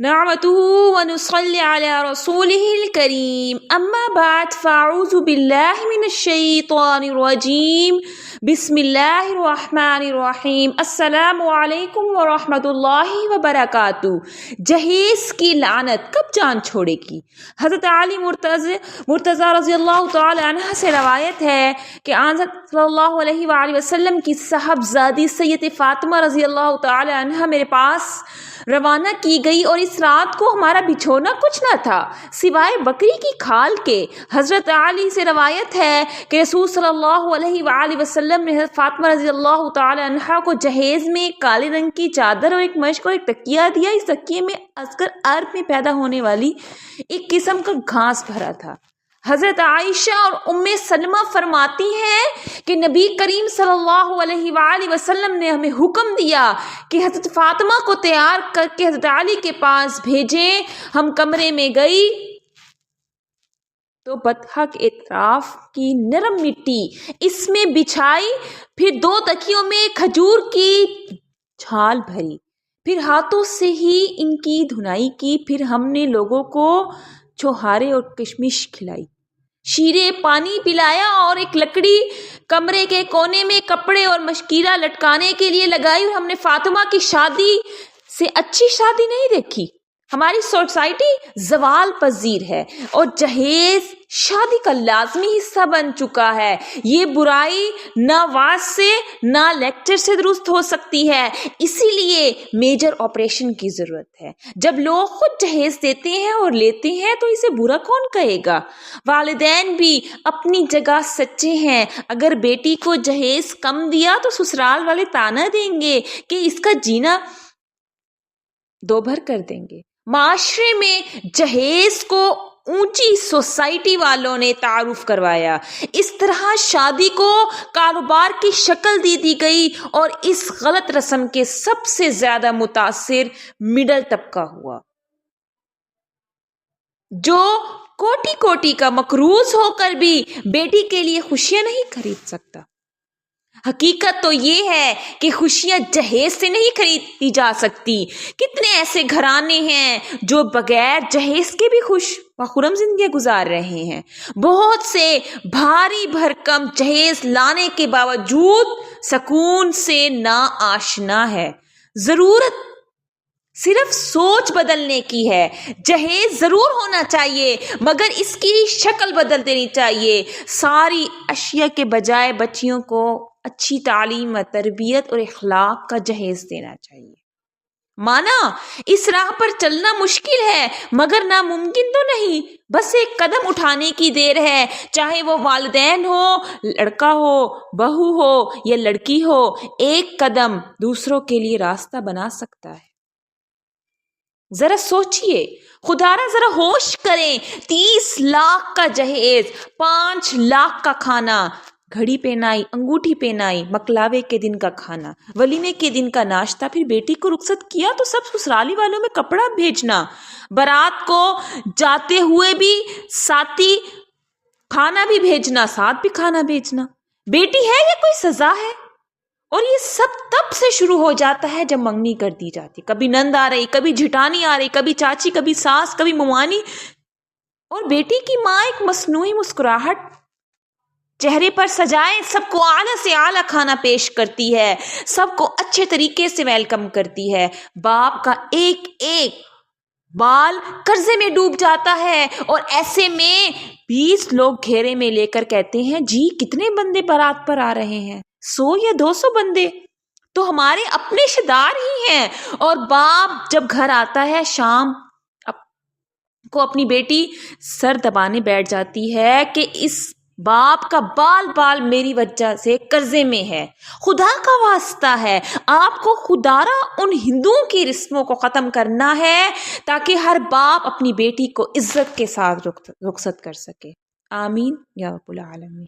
نعمته ونصلي على رسوله الكريم أما بعد فأعوذ بالله من الشيطان الرجيم بسم اللہ الرحمن الرحیم السلام علیکم ورحمۃ اللہ وبرکاتہ۔ جہیز کی لعنت کب جان چھوڑے گی؟ حضرت علی مرتضی رضی اللہ تعالی عنہ سے روایت ہے کہ آن صلی اللہ علیہ وآلہ وسلم کی صاحبزادی سید فاطمہ رضی اللہ تعالی عنہ میرے پاس روانہ کی گئی اور اس رات کو ہمارا بچھونا کچھ نہ تھا سوائے بکری کی کھال کے۔ حضرت علی سے روایت ہے کہ رسول صلی اللہ علیہ وآلہ وسلم نے حضرت فاطمہ رضی اللہ تعالی عنہ کو جہیز میں ایک کالے رنگ کی چادر اور ایک مشک اور ایک تکیہ دیا۔ اس تکیے میں اذکر عرب میں پیدا ہونے والی ایک قسم کا گھاس بھرا تھا۔ حضرت عائشہ اور ام سلمہ فرماتی ہیں کہ نبی کریم صلی اللہ علیہ وآلہ وسلم نے ہمیں حکم دیا کہ حضرت فاطمہ کو تیار کر کے حضرت علی کے پاس بھیجیں۔ ہم کمرے میں گئی تو بطحہ کے اطراف کی نرم مٹی اس میں بچھائی، پھر 2 تکیوں میں کھجور کی چھال بھری، پھر ہاتھوں سے ہی ان کی دھنائی کی، پھر ہم نے لوگوں کو چھوہارے اور کشمش کھلائی، شیرے پانی پلایا اور ایک لکڑی کمرے کے کونے میں کپڑے اور مشکیرہ لٹکانے کے لیے لگائی، اور ہم نے فاطمہ کی شادی سے اچھی شادی نہیں دیکھی۔ ہماری سوسائٹی زوال پذیر ہے اور جہیز شادی کا لازمی حصہ بن چکا ہے۔ یہ برائی نہ واز سے نہ لیکچر سے درست ہو سکتی ہے، اسی لیے میجر آپریشن کی ضرورت ہے۔ جب لوگ خود جہیز دیتے ہیں اور لیتے ہیں تو اسے برا کون کہے گا؟ والدین بھی اپنی جگہ سچے ہیں۔ اگر بیٹی کو جہیز کم دیا تو سسرال والے تانا دیں گے کہ اس کا جینا دوبھر کر دیں گے۔ معاشرے میں جہیز کو اونچی سوسائٹی والوں نے تعارف کروایا، اس طرح شادی کو کاروبار کی شکل دی گئی اور اس غلط رسم کے سب سے زیادہ متاثر مڈل طبقہ ہوا، جو کوٹی کوٹی کا مقروض ہو کر بھی بیٹی کے لیے خوشیاں نہیں خرید سکتا۔ حقیقت تو یہ ہے کہ خوشیاں جہیز سے نہیں خریدی جا سکتی۔ کتنے ایسے گھرانے ہیں جو بغیر جہیز کے بھی خوش و خرم زندگی گزار رہے ہیں۔ بہت سے بھاری بھرکم جہیز لانے کے باوجود سکون سے نا آشنا ہے۔ ضرورت صرف سوچ بدلنے کی ہے۔ جہیز ضرور ہونا چاہیے مگر اس کی شکل بدل دینی چاہیے۔ ساری اشیاء کے بجائے بچیوں کو اچھی تعلیم و تربیت اور اخلاق کا جہیز دینا چاہیے۔ مانا اس راہ پر چلنا مشکل ہے مگر ناممکن تو نہیں، بس ایک قدم اٹھانے کی دیر ہے۔ چاہے وہ والدین ہو، لڑکا ہو، بہو ہو یا لڑکی ہو، ایک قدم دوسروں کے لیے راستہ بنا سکتا ہے۔ ذرا سوچئے، خدا را ذرا ہوش کریں۔ 30 لاکھ کا جہیز، 5 لاکھ کا کھانا، گھڑی پہنائی، انگوٹھی پہنائی، مکلاوے کے دن کا کھانا، ولیمے کے دن کا ناشتہ، پھر بیٹی کو رخصت کیا تو سب سسرالی والوں میں کپڑا بھیجنا، بارات کو جاتے ہوئے بھی ساتھی کھانا بھی بھیجنا، ساتھ بھی کھانا بھیجنا۔ بیٹی ہے یا کوئی سزا ہے؟ اور یہ سب تب سے شروع ہو جاتا ہے جب منگنی کر دی جاتی، کبھی نند آ رہی، کبھی جھٹانی آ رہی، کبھی چاچی، کبھی ساس، کبھی ممانی، اور بیٹی کی ماں ایک مصنوعی مسکراہٹ چہرے پر سجائے سب کو اعلیٰ سے اعلیٰ کھانا پیش کرتی ہے، سب کو اچھے طریقے سے ویلکم کرتی ہے۔ باپ کا ایک ایک بال قرضے میں ڈوب جاتا ہے اور ایسے میں 20 لوگ گھیرے میں لے کر کہتے ہیں جی کتنے بندے بارات پر آ رہے ہیں، 100 یا 200 بندے تو ہمارے اپنے رشتہ دار ہی ہیں۔ اور باپ جب گھر آتا ہے شام کو اپنی بیٹی سر دبانے بیٹھ جاتی ہے کہ اس باپ کا بال بال میری وجہ سے قرضے میں ہے۔ خدا کا واسطہ ہے آپ کو خدارا ان ہندوؤں کی رسموں کو ختم کرنا ہے تاکہ ہر باپ اپنی بیٹی کو عزت کے ساتھ رخصت کر سکے۔ آمین یا رب العالمین۔